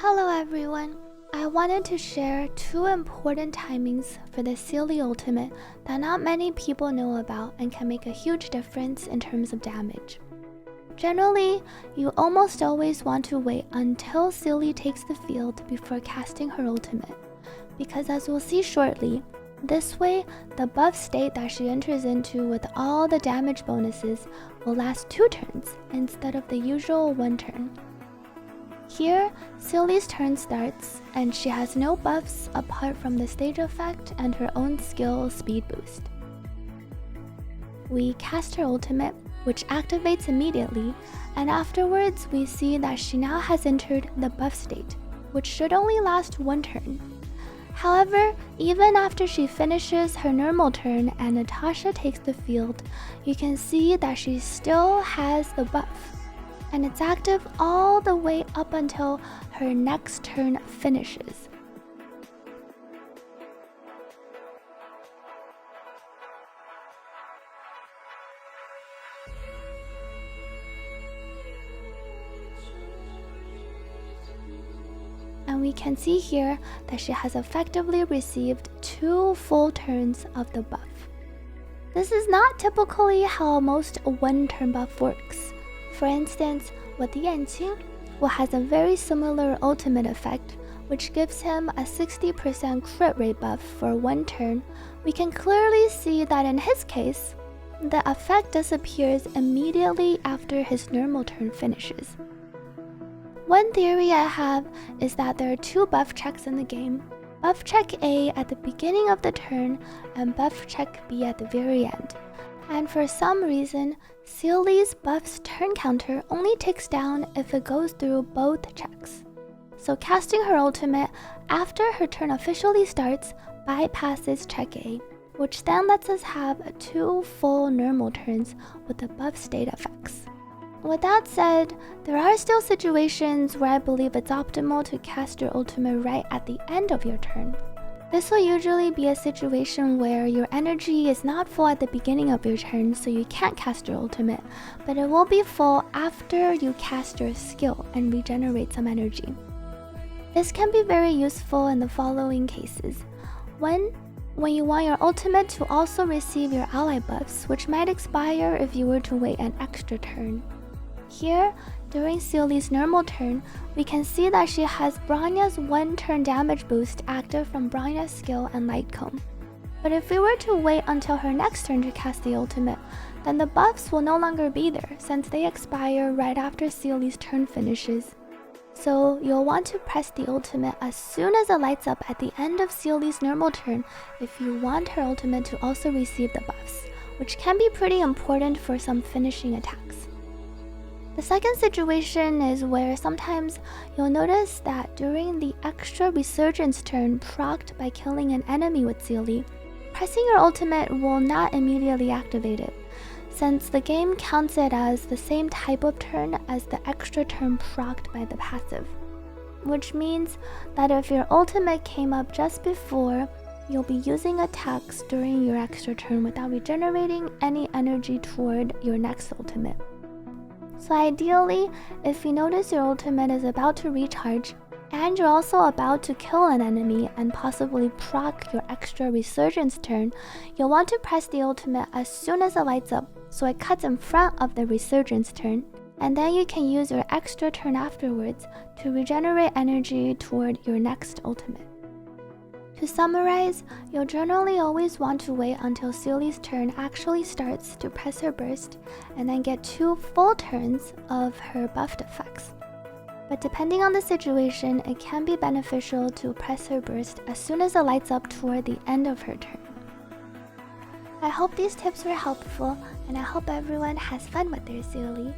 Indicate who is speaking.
Speaker 1: Hello everyone! I wanted to share two important timings for the Seele ultimate that not many people know about and can make a huge difference in terms of damage. Generally, you almost always want to wait until Seele takes the field before casting her ultimate, because as we'll see shortly, this way the buff state that she enters into with all the damage bonuses will last 2 turns instead of the usual 1 turn. Here, Seele's turn starts, and she has no buffs apart from the stage effect and her own skill speed boost. We cast her ultimate, which activates immediately, and afterwards we see that she now has entered the buff state, which should only last 1 turn. However, even after she finishes her normal turn and Natasha takes the field, you can see that she still has the buff, and it's active all the way up until her next turn finishes. And we can see here that she has effectively received 2 full turns of the buff. This is not typically how most 1-turn buff works. For instance, with Yanqing, who has a very similar ultimate effect, which gives him a 60% crit rate buff for 1 turn, we can clearly see that in his case, the effect disappears immediately after his normal turn finishes. One theory I have is that there are 2 buff checks in the game, buff check A at the beginning of the turn and buff check B at the very end. And for some reason, Seele's buff's turn counter only ticks down if it goes through both checks. So casting her ultimate after her turn officially starts bypasses check A, which then lets us have 2 full normal turns with the buff state effects. With that said, there are still situations where I believe it's optimal to cast your ultimate right at the end of your turn. This will usually be a situation where your energy is not full at the beginning of your turn, so you can't cast your ultimate, but it will be full after you cast your skill and regenerate some energy. This can be very useful in the following cases. When you want your ultimate to also receive your ally buffs, which might expire if you were to wait an extra turn. Here, during Seele's normal turn, we can see that she has Bronya's 1-turn damage boost active from Bronya's skill and Light Cone. But if we were to wait until her next turn to cast the ultimate, then the buffs will no longer be there since they expire right after Seele's turn finishes. So you'll want to press the ultimate as soon as it lights up at the end of Seele's normal turn if you want her ultimate to also receive the buffs, which can be pretty important for some finishing attacks. The second situation is where sometimes you'll notice that during the extra resurgence turn procced by killing an enemy with Seele, pressing your ultimate will not immediately activate it, since the game counts it as the same type of turn as the extra turn procced by the passive. Which means that if your ultimate came up just before, you'll be using attacks during your extra turn without regenerating any energy toward your next ultimate. So ideally, if you notice your ultimate is about to recharge, and you're also about to kill an enemy and possibly proc your extra resurgence turn, you'll want to press the ultimate as soon as it lights up, so it cuts in front of the resurgence turn, and then you can use your extra turn afterwards to regenerate energy toward your next ultimate. To summarize, you'll generally always want to wait until Seele's turn actually starts to press her burst and then get 2 full turns of her buffed effects. But depending on the situation, it can be beneficial to press her burst as soon as it lights up toward the end of her turn. I hope these tips were helpful, and I hope everyone has fun with their Seele.